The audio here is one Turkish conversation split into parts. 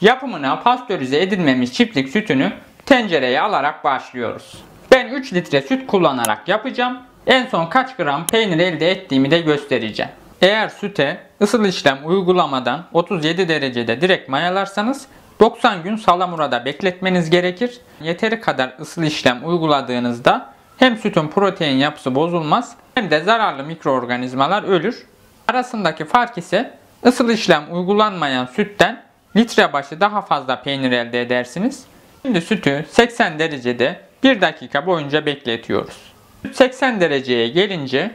Yapımına pastörize edilmemiş çiftlik sütünü tencereye alarak başlıyoruz. Ben 3 litre süt kullanarak yapacağım. En son kaç gram peynir elde ettiğimi de göstereceğim. Eğer süte ısıl işlem uygulamadan 37 derecede direkt mayalarsanız 90 gün salamurada bekletmeniz gerekir. Yeteri kadar ısıl işlem uyguladığınızda hem sütün protein yapısı bozulmaz hem de zararlı mikroorganizmalar ölür. Arasındaki fark ise ısıl işlem uygulanmayan sütten litre başı daha fazla peynir elde edersiniz. Şimdi sütü 80 derecede 1 dakika boyunca bekletiyoruz. Süt 80 dereceye gelince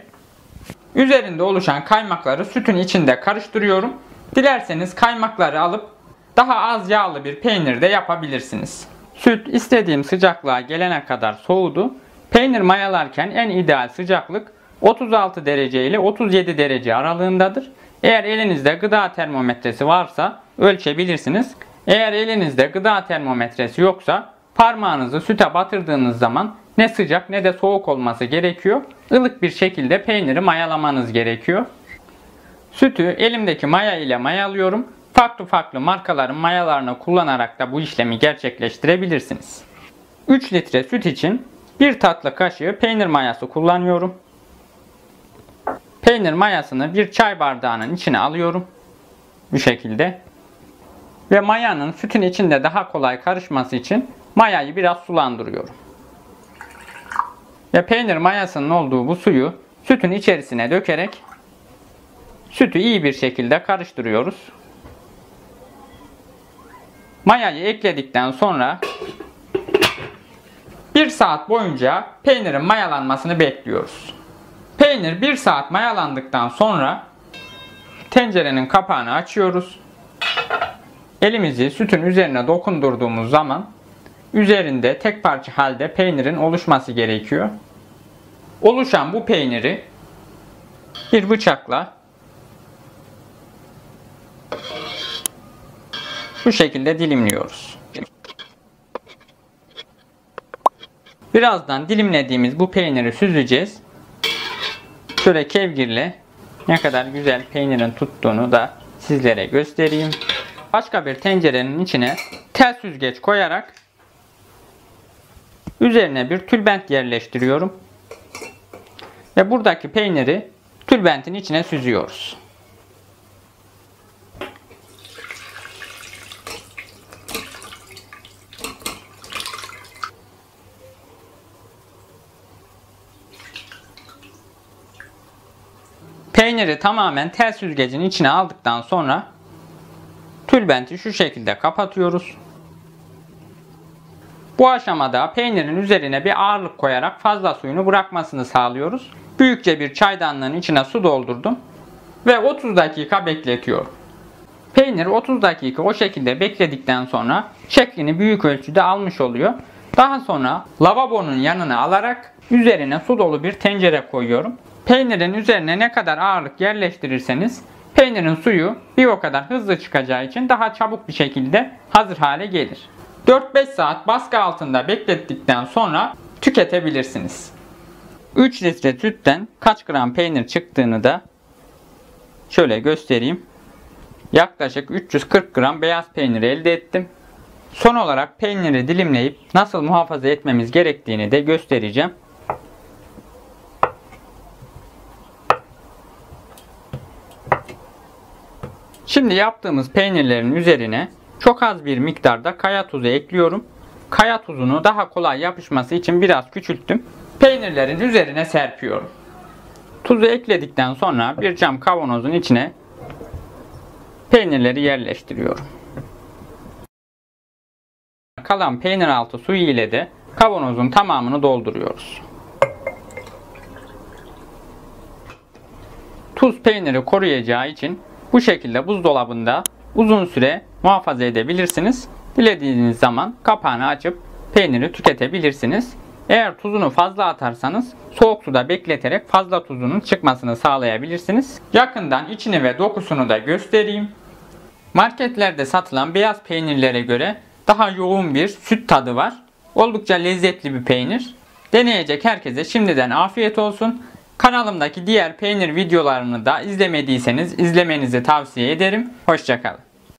üzerinde oluşan kaymakları sütün içinde karıştırıyorum. Dilerseniz kaymakları alıp daha az yağlı bir peynir de yapabilirsiniz. Süt istediğim sıcaklığa gelene kadar soğudu. Peynir mayalarken en ideal sıcaklık 36 derece ile 37 derece aralığındadır. Eğer elinizde gıda termometresi varsa ölçebilirsiniz. Eğer elinizde gıda termometresi yoksa parmağınızı süte batırdığınız zaman ne sıcak ne de soğuk olması gerekiyor. Ilık bir şekilde peyniri mayalamanız gerekiyor. Sütü elimdeki maya ile mayalıyorum. Farklı markaların mayalarını kullanarak da bu işlemi gerçekleştirebilirsiniz. 3 litre süt için 1 tatlı kaşığı peynir mayası kullanıyorum. Peynir mayasını bir çay bardağının içine alıyorum. Bu şekilde. Ve mayanın sütün içinde daha kolay karışması için mayayı biraz sulandırıyorum. Ve peynir mayasının olduğu bu suyu sütün içerisine dökerek sütü iyi bir şekilde karıştırıyoruz. Mayayı ekledikten sonra 1 saat boyunca peynirin mayalanmasını bekliyoruz. Peynir 1 saat mayalandıktan sonra tencerenin kapağını açıyoruz. Elimizi sütün üzerine dokundurduğumuz zaman üzerinde tek parça halde peynirin oluşması gerekiyor. Oluşan bu peyniri bir bıçakla bu şekilde dilimliyoruz. Birazdan dilimlediğimiz bu peyniri süzeceğiz. Şöyle kevgirle ne kadar güzel peynirin tuttuğunu da sizlere göstereyim. Başka bir tencerenin içine tel süzgeç koyarak üzerine bir tülbent yerleştiriyorum. Ve buradaki peyniri tülbentin içine süzüyoruz. Peyniri tamamen tel süzgecin içine aldıktan sonra tülbenti şu şekilde kapatıyoruz. Bu aşamada peynirin üzerine bir ağırlık koyarak fazla suyunu bırakmasını sağlıyoruz. Büyükçe bir çaydanlığın içine su doldurdum ve 30 dakika bekletiyorum. Peynir 30 dakika o şekilde bekledikten sonra şeklini büyük ölçüde almış oluyor. Daha sonra lavabonun yanına alarak üzerine su dolu bir tencere koyuyorum. Peynirin üzerine ne kadar ağırlık yerleştirirseniz peynirin suyu bir o kadar hızlı çıkacağı için daha çabuk bir şekilde hazır hale gelir. 4-5 saat baskı altında beklettikten sonra tüketebilirsiniz. 3 litre sütten kaç gram peynir çıktığını da şöyle göstereyim. Yaklaşık 340 gram beyaz peynir elde ettim. Son olarak peyniri dilimleyip nasıl muhafaza etmemiz gerektiğini de göstereceğim. Şimdi yaptığımız peynirlerin üzerine çok az bir miktarda kaya tuzu ekliyorum. Kaya tuzunu daha kolay yapışması için biraz küçülttüm. Peynirlerin üzerine serpiyorum. Tuzu ekledikten sonra bir cam kavanozun içine peynirleri yerleştiriyorum. Kalan peynir altı suyu ile de kavanozun tamamını dolduruyoruz. Tuz peyniri koruyacağı için bu şekilde buzdolabında uzun süre muhafaza edebilirsiniz. Dilediğiniz zaman kapağını açıp peyniri tüketebilirsiniz. Eğer tuzunu fazla atarsanız soğuk suda bekleterek fazla tuzunun çıkmasını sağlayabilirsiniz. Yakından içini ve dokusunu da göstereyim. Marketlerde satılan beyaz peynirlere göre daha yoğun bir süt tadı var. Oldukça lezzetli bir peynir. Deneyecek herkese şimdiden afiyet olsun. Kanalımdaki diğer peynir videolarını da izlemediyseniz izlemenizi tavsiye ederim. Hoşça kalın.